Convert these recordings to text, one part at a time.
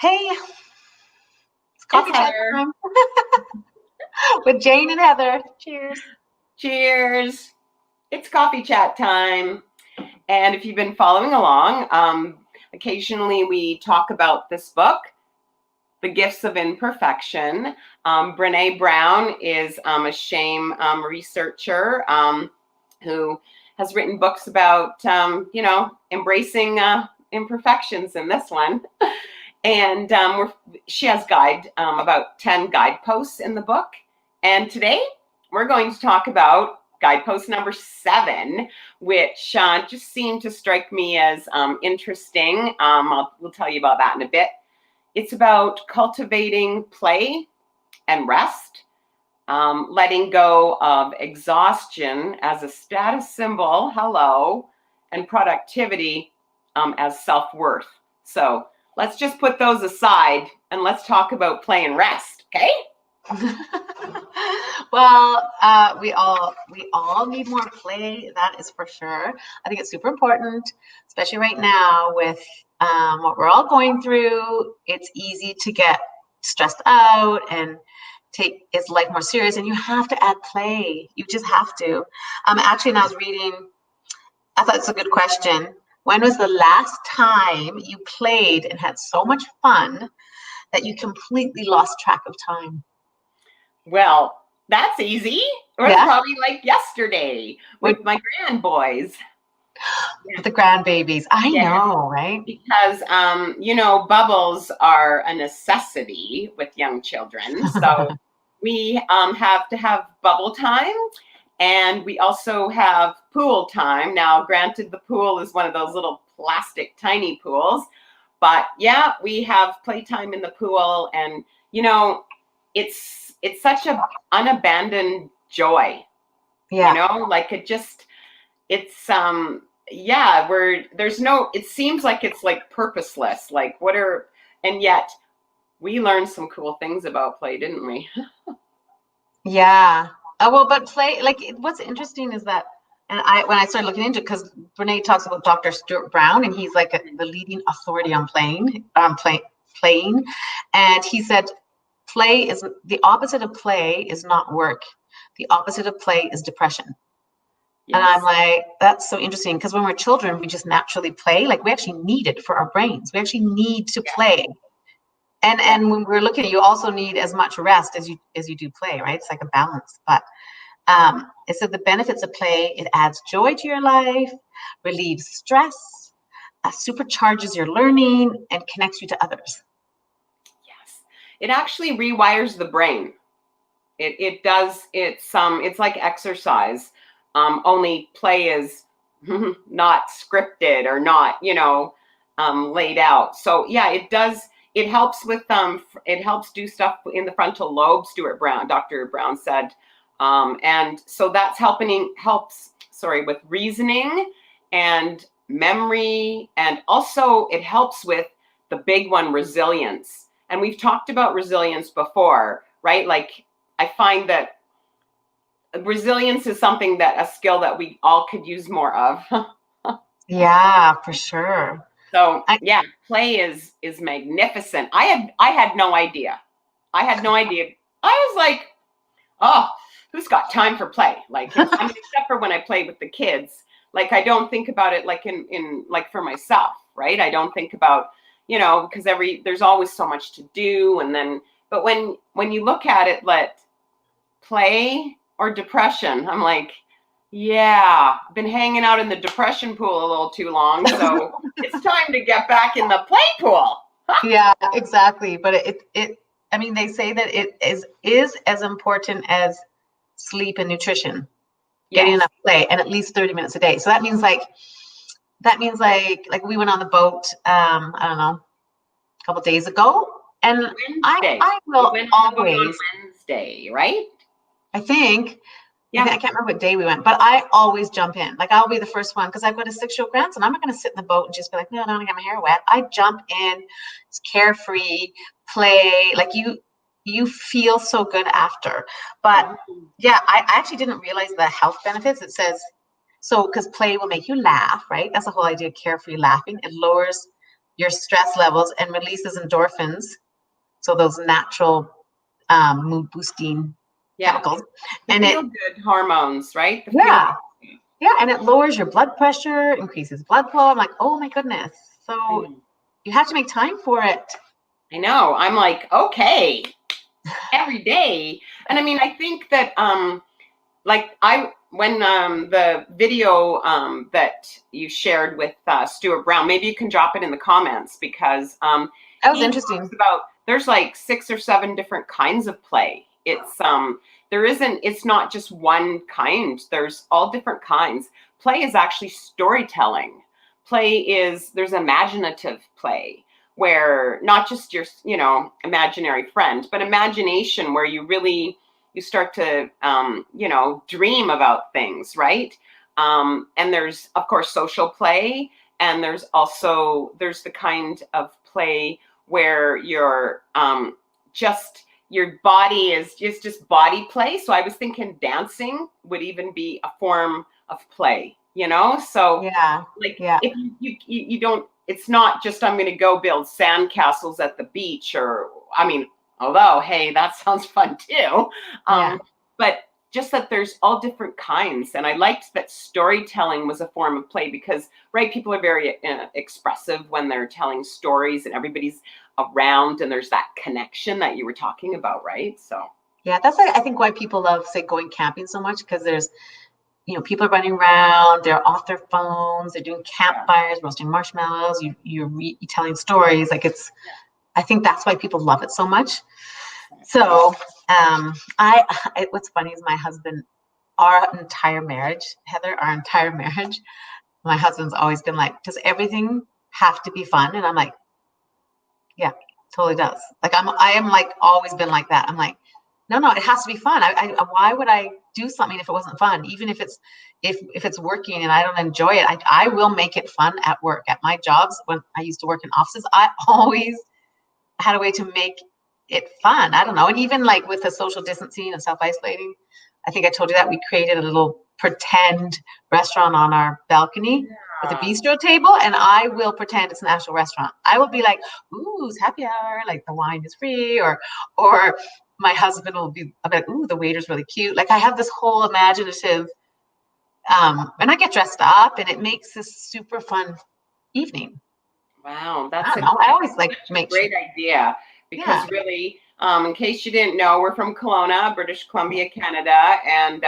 Hey, it's coffee It's chat Heather. time with Jane and Heather. Cheers. Cheers. It's coffee chat time. And if you've been following along, occasionally we talk about this book, The Gifts of Imperfection. Brene Brown is a shame researcher who has written books about, embracing imperfections in this one. And she has about 10 guideposts in the book. And today we're going to talk about guidepost number 7, which just seemed to strike me as interesting. We'll tell you about that in a bit. It's about cultivating play and rest, letting go of exhaustion as a status symbol, hello, and productivity as self-worth. So let's just put those aside and let's talk about play and rest, okay? Well, we all need more play. That is for sure. I think it's super important, especially right now with what we're all going through. It's easy to get stressed out and take is life more serious, and you have to add play. You just have to. Actually, when I was reading, I thought it's a good question. When was the last time you played and had so much fun that you completely lost track of time? Well, that's easy. It was Yeah, probably like yesterday with my grandboys. with the grandbabies. I Yeah, know, right? because bubbles are a necessity with young children. So we have to have bubble time, and we also have pool time. Now, granted, the pool is one of those little plastic tiny pools, but yeah, we have playtime in the pool, and it's such a unabandoned joy. Yeah. Like it's yeah, it seems like it's like purposeless, like and yet we learned some cool things about play, didn't we? Yeah. Well, but play, what's interesting is that, and when I started looking into it, because Brene talks about Dr. Stuart Brown, and he's like the leading authority on playing. And he said, play is the opposite of play is not work. The opposite of play is depression. And I'm Yes. like, that's so interesting because when we're children, we just naturally play. Like we actually need it for our brains. We actually need to play. And when we're looking at, you also need as much rest as you do play, right? It's like a balance. But it said the benefits of play, it adds joy to your life, relieves stress, supercharges your learning, and connects you to others. Yes, it actually rewires the brain. It does. It's like exercise, only play is not scripted or not laid out. So yeah, it does. It helps with it helps do stuff in the frontal lobe. Dr. Brown said, and so that's helps. Sorry, with reasoning and memory, and also it helps with the big one, resilience. And we've talked about resilience before, right? Like I find that resilience is a skill that we all could use more of. Yeah, for sure. So yeah, play is magnificent. I had no idea. I had no idea. I was like, oh, who's got time for play? Like except for when I play with the kids. Like I don't think about it like in like for myself, right? I don't think about, because there's always so much to do, and then but when you look at it, play or depression, I'm like, yeah, been hanging out in the depression pool a little too long, so it's time to get back in the play pool. Yeah, exactly. But I mean, they say that it is as important as sleep and nutrition, getting Yes. enough play, and at least 30 minutes a day. So that means we went on the boat, I don't know, a couple days ago, and Wednesday. I We will went on the boat on always, Wednesday, right? I think, Yeah. I can't remember what day we went, but I always jump in. Like I'll be the first one because I've got a 6-year-old grandson. I'm not going to sit in the boat and just be like, no, I don't want to get my hair wet. I jump in, it's carefree, play. Like you feel so good after. But yeah, I actually didn't realize the health benefits. It says so because play will make you laugh, right? That's the whole idea of carefree laughing. It lowers your stress levels and releases endorphins. So those natural mood boosting chemicals. The And feel good hormones, right? And it lowers your blood pressure, increases blood flow. I'm like, oh my goodness. So you have to make time for it. I know. I'm like, okay, every day. And I mean, I think that when the video that you shared with Stuart Brown, maybe you can drop it in the comments, because that was interesting. Talks about, there's like 6 or 7 different kinds of play. It's not just one kind. There's all different kinds. Play is actually storytelling. There's imaginative play, where not just your, imaginary friend, but imagination, where you start to, dream about things, right? And there's, of course, social play. And there's the kind of play where your body is just body play. So I was thinking dancing would even be a form of play, So if you don't, it's not just, I'm going to go build sandcastles at the beach, although, hey, that sounds fun too. But just that there's all different kinds. And I liked that storytelling was a form of play, because, right, people are very expressive when they're telling stories, and everybody's around, and there's that connection that you were talking about, right? So yeah, that's I think why people love, say, going camping so much, because there's, people are running around, they're off their phones, they're doing campfires, roasting marshmallows, you're telling stories. Like I think that's why people love it so much. So what's funny is my husband, our entire marriage, Heather, my husband's always been like, does everything have to be fun? And I'm like, yeah, totally does. Like I am like always been like that. I'm like, no, it has to be fun. Why would I do something if it wasn't fun? Even if it's working and I don't enjoy it, I will make it fun at work. At my jobs, when I used to work in offices, I always had a way to make it fun. I don't know. And even like with the social distancing and self-isolating, I think I told you that we created a little pretend restaurant on our balcony with a bistro table, and I will pretend it's an actual restaurant. I will be like, ooh, it's happy hour, like the wine is free, or my husband will be like, ooh, the waiter's really cute. Like I have this whole imaginative, and I get dressed up, and it makes this super fun evening. Wow, I always like make a great idea, because really, in case you didn't know, we're from Kelowna, British Columbia, Canada, and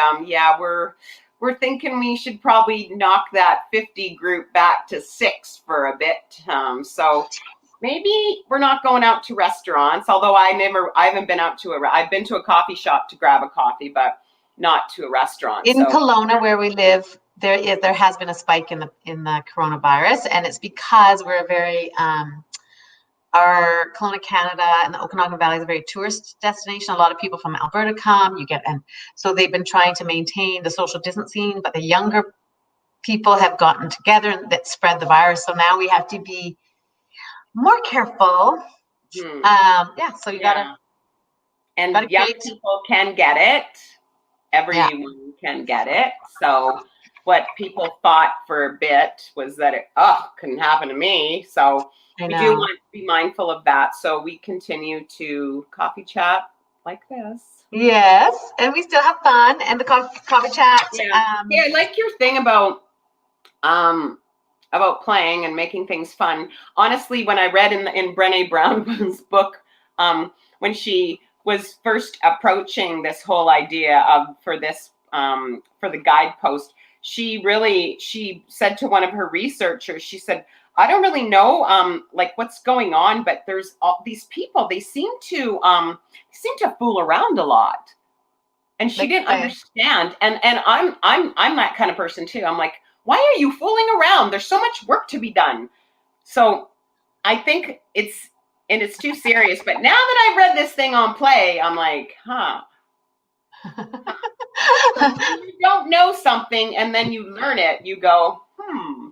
we're thinking we should probably knock that 50 group back to 6 for a bit. So maybe we're not going out to restaurants, although I haven't been out to I've been to a coffee shop to grab a coffee, but not to a restaurant. In Kelowna, where we live, there has been a spike in the coronavirus, and it's because we're a very our Kelowna, Canada, and the Okanagan Valley is a very tourist destination. A lot of people from Alberta come. And so they've been trying to maintain the social distancing, but the younger people have gotten together and that spread the virus. So now we have to be more careful. So you gotta. And young people can get it. Everyone can get it. So what people thought for a bit was that it couldn't happen to me. So we do want to be mindful of that. So we continue to coffee chat like this. Yes, and we still have fun and the coffee chat. I like your thing about playing and making things fun. Honestly, when I read in Brene Brown's book, when she was first approaching this whole idea for the Guidepost, she said to one of her researchers, she said, I don't really know like what's going on, but there's all these people, they seem to fool around a lot. And she didn't understand. And I'm that kind of person too. I'm like, why are you fooling around? There's so much work to be done. So I think it's too serious. But now that I've read this thing on Play, I'm like, you don't know something and then you learn it, you go,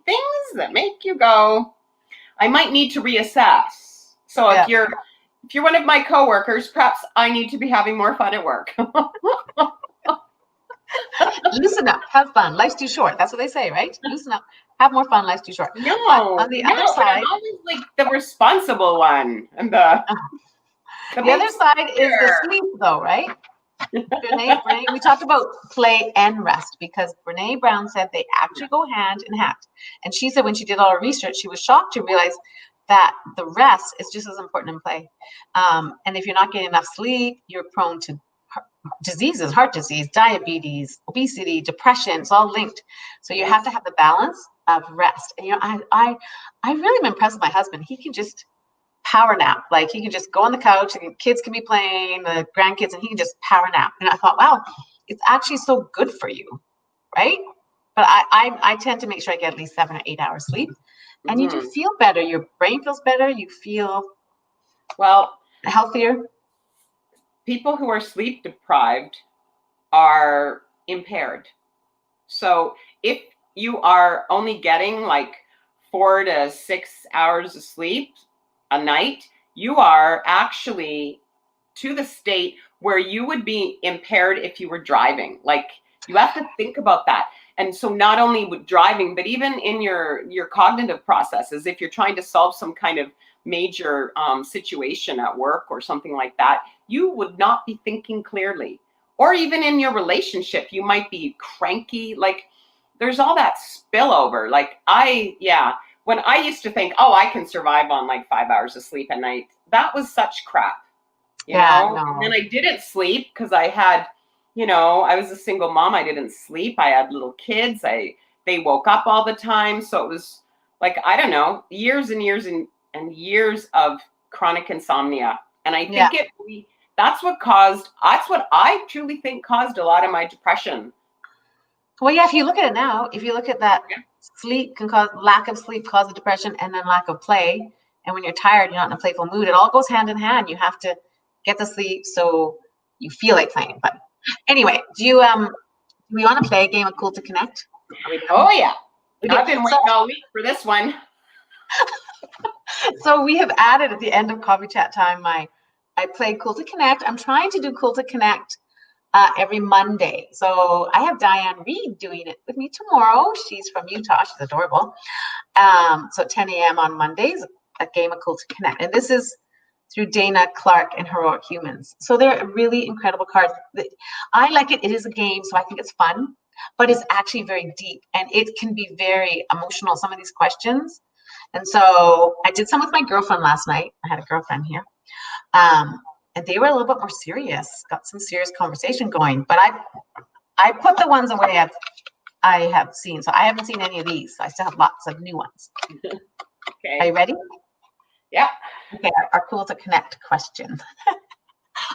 things that make you go, I might need to reassess. So if you're one of my coworkers, perhaps I need to be having more fun at work. Loosen up, have fun. Life's too short. That's what they say, right? Loosen up, have more fun. Life's too short. But No, on the no, other but I'm side, always like the responsible one and the the main other side is the character. sleep, though, right? Brene, we talked about play and rest because Brene Brown said they actually go hand in hand. And she said when she did all her research, she was shocked to realize that the rest is just as important in play. And if you're not getting enough sleep, you're prone to diseases, heart disease, diabetes, obesity, depression. It's all linked. So you have to have the balance of rest. And I really am impressed with my husband. He can just power nap. Like he can just go on the couch and kids can be playing, the grandkids, and he can just power nap. And I thought, wow, it's actually so good for you, right? But I tend to make sure I get at least 7 or 8 hours sleep. And you just feel better. Your brain feels better. You feel healthier. People who are sleep deprived are impaired. So if you are only getting like 4 to 6 hours of sleep a night, you are actually to the state where you would be impaired if you were driving. Like you have to think about that. And so not only with driving, but even in your cognitive processes, if you're trying to solve some kind of major situation at work or something like that, you would not be thinking clearly. Or even in your relationship, you might be cranky. Like there's all that spillover. Like when I used to think, oh, I can survive on like 5 hours of sleep a night, that was such crap, you know? No. And then I didn't sleep because I had, I was a single mom. I didn't sleep. I had little kids. They woke up all the time. So it was like, I don't know, years and years and years of chronic insomnia. And I think that's what I truly think caused a lot of my depression. Well, yeah, if you look at it now, if you look at that, sleep can cause, lack of sleep causes depression, and then lack of play. And when you're tired, you're not in a playful mood. It all goes hand in hand. You have to get the sleep so you feel like playing. But anyway, do we want to play a game of Cool to Connect? Oh yeah. Okay. I've been waiting all week for this one. So we have added at the end of coffee chat time, I played Cool to Connect. I'm trying to do Cool to Connect every Monday. So I have Diane Reed doing it with me tomorrow. She's from Utah. She's adorable. So 10 a.m. on Mondays, a game of Cool to Connect. And this is through Dana Clark and Heroic Humans. So they're really incredible cards. I like it. It is a game, so I think it's fun, but it's actually very deep and it can be very emotional, some of these questions. And so I did some with my girlfriend last night. I had a girlfriend here. And they were a little bit more serious, got some serious conversation going. But I put the ones away I have seen. So I haven't seen any of these. I still have lots of new ones. Okay. Are you ready? Yeah. Okay, our Cool to Connect question.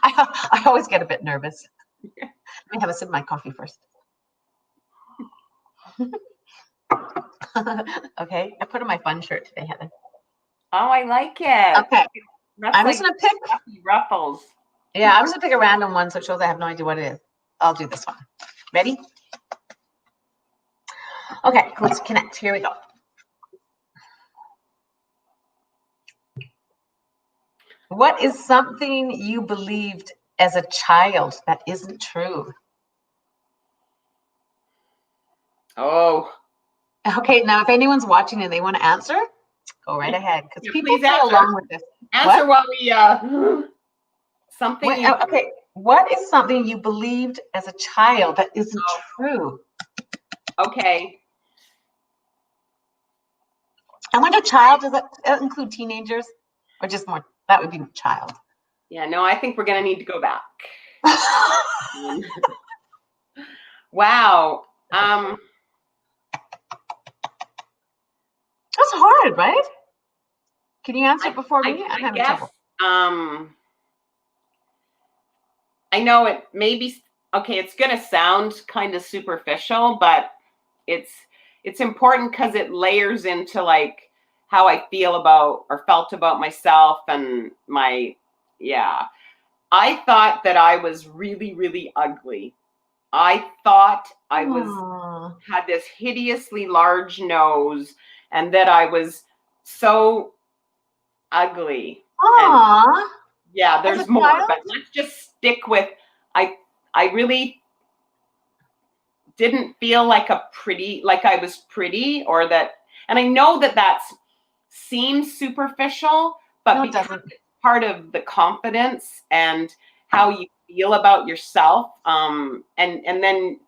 I always get a bit nervous. Let me have a sip of my coffee first. Okay, I put on my fun shirt today, Heather. Oh, I like it. Okay, that's I'm just gonna pick ruffles. Yeah, I'm just gonna pick a random one so it shows I have no idea what it is. I'll do this one. Ready? Okay, let's connect. Here we go. What is something you believed as a child that isn't true? Oh. Okay, now if anyone's watching and they want to answer, go right ahead because people play along with this. Answer while we something. Okay, what is something you believed as a child that isn't true? Okay. I wonder, child, does that include teenagers or just more? That would be child. Yeah, no, I think we're gonna need to go back. Wow. That's hard, right? Can you answer before me? I'm having trouble. I know it may be okay. It's gonna sound kind of superficial, but it's important because it layers into like how I feel about or felt about myself and my I thought that I was really, really ugly. I thought I had this hideously large nose and that I was so ugly. Aww. Yeah, there's more, but let's just stick with I really didn't feel like I was pretty, or that, and I know that seems superficial, but No, it because doesn't. it's part of the confidence and how you feel about yourself, and then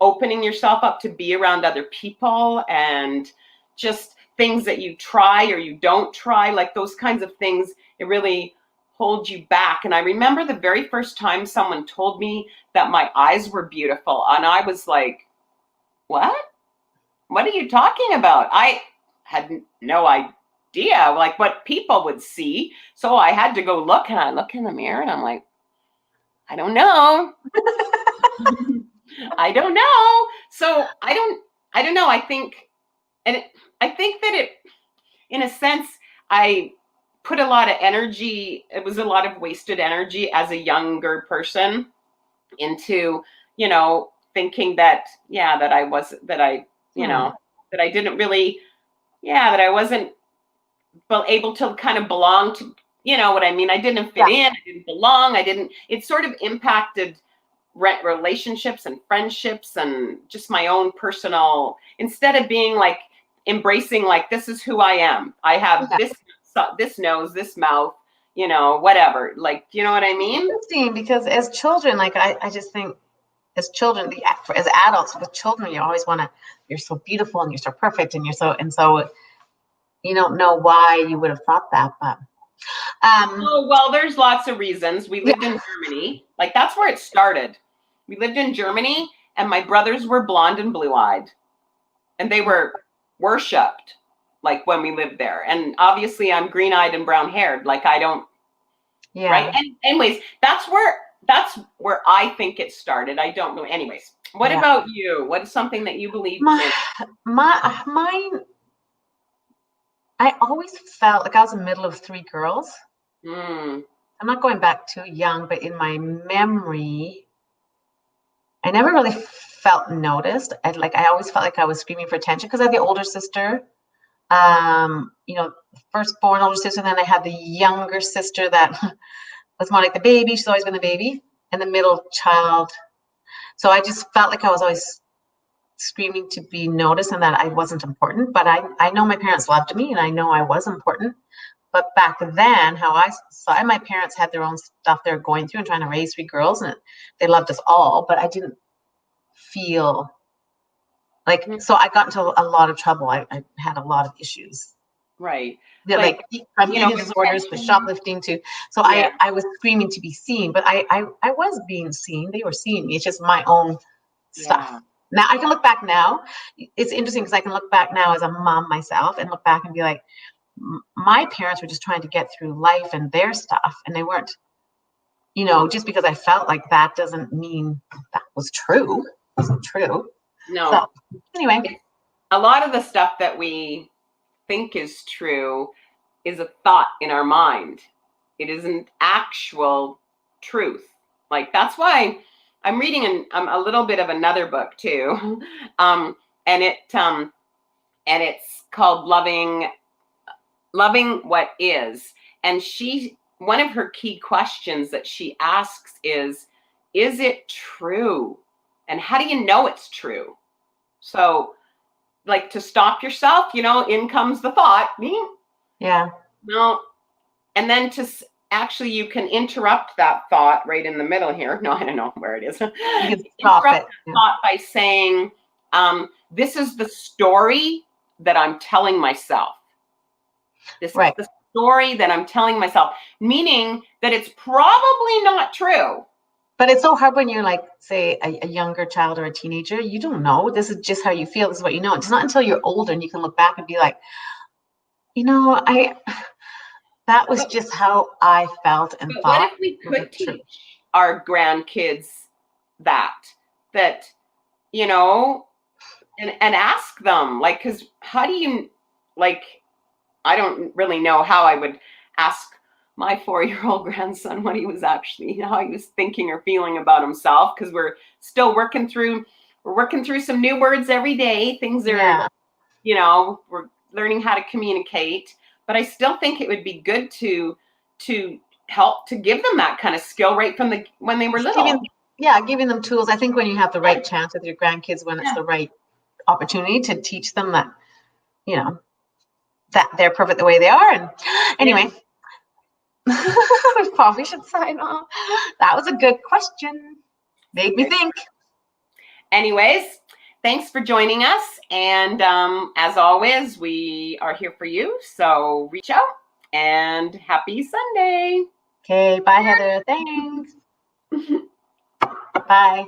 opening yourself up to be around other people, and just things that you try or you don't try, like those kinds of things, it really holds you back. And I remember the very first time someone told me that my eyes were beautiful, and I was like, what are you talking about? I had no idea like what people would see, so I had to go look, and I look in the mirror and I'm like, I don't know. I don't know. So I don't know. I think that it, in a sense, I put a lot of energy. It was a lot of wasted energy as a younger person into, thinking that, that I was, that I, that I didn't really, that I wasn't able to kind of belong to, what I mean? I didn't fit in. I didn't belong. It sort of impacted relationships and friendships and just my own personal, instead of being like embracing, like, this is who I am. I have this nose, this mouth, whatever. Like, you know what I mean? Interesting, because as children, like I just think as children, as adults with children, you always want to, you're so beautiful and you're so perfect and so you don't know why you would have thought that, but oh, well, there's lots of reasons. We lived in Germany. Like, that's where it started. We lived in Germany, and my brothers were blonde and blue-eyed, and they were worshipped, like, when we lived there. And obviously I'm green-eyed and brown-haired. Like, I don't, right? And anyways, that's where I think it started. I don't know. Anyways, what about you? What is something that you believe in? Mine, I always felt like I was in the middle of three girls. I'm not going back too young, but in my memory, I never really felt noticed. I always felt like I was screaming for attention because I had the older sister, firstborn older sister. Then I had the younger sister that was more like the baby. She's always been the baby, and the middle child. So I just felt like I was always screaming to be noticed and that I wasn't important. But I know my parents loved me and I know I was important. But back then, how I saw it, my parents had their own stuff they were going through and trying to raise three girls, and they loved us all, but I didn't feel like, so I got into a lot of trouble. I had a lot of issues. Right. Like from eating disorders to shoplifting to, so I was screaming to be seen, but I was being seen. They were seeing me. It's just my own stuff. Now I can look back now. It's interesting because I can look back now as a mom myself and look back and be like, my parents were just trying to get through life and their stuff, and they weren't, just because I felt like that doesn't mean that was true. It wasn't true. No. So, anyway, a lot of the stuff that we think is true is a thought in our mind. It isn't actual truth. Like, that's why I'm reading a little bit of another book too, and it's called Loving What Is. And one of her key questions that she asks is it true? And how do you know it's true? So, like, to stop yourself, in comes the thought. Yeah. No. And then actually, you can interrupt that thought right in the middle here. No, I don't know where it is. You can stop interrupt that thought by saying, this is the story that I'm telling myself. This is the story that I'm telling myself, meaning that it's probably not true. But it's so hard when you're like, say, a younger child or a teenager. You don't know. This is just how you feel. This is what you know. It's not until you're older and you can look back and be like, that was just how I felt and thought. What if we could teach our grandkids that, and ask them, like, because how do you, like, I don't really know how I would ask my 4-year-old grandson what he was actually, how he was thinking or feeling about himself, because we're still working through some new words every day. Things are, we're learning how to communicate, but I still think it would be good to help to give them that kind of skill right from when they were little. yeah, giving them tools. I think when you have the right chance with your grandkids, when it's the right opportunity to teach them that, you know, that they're perfect the way they are. And anyway, we probably should sign off. That was a good question. Made me think. Anyways, thanks for joining us. And as always, we are here for you. So reach out and happy Sunday. Okay, bye, Heather. Thanks. Bye.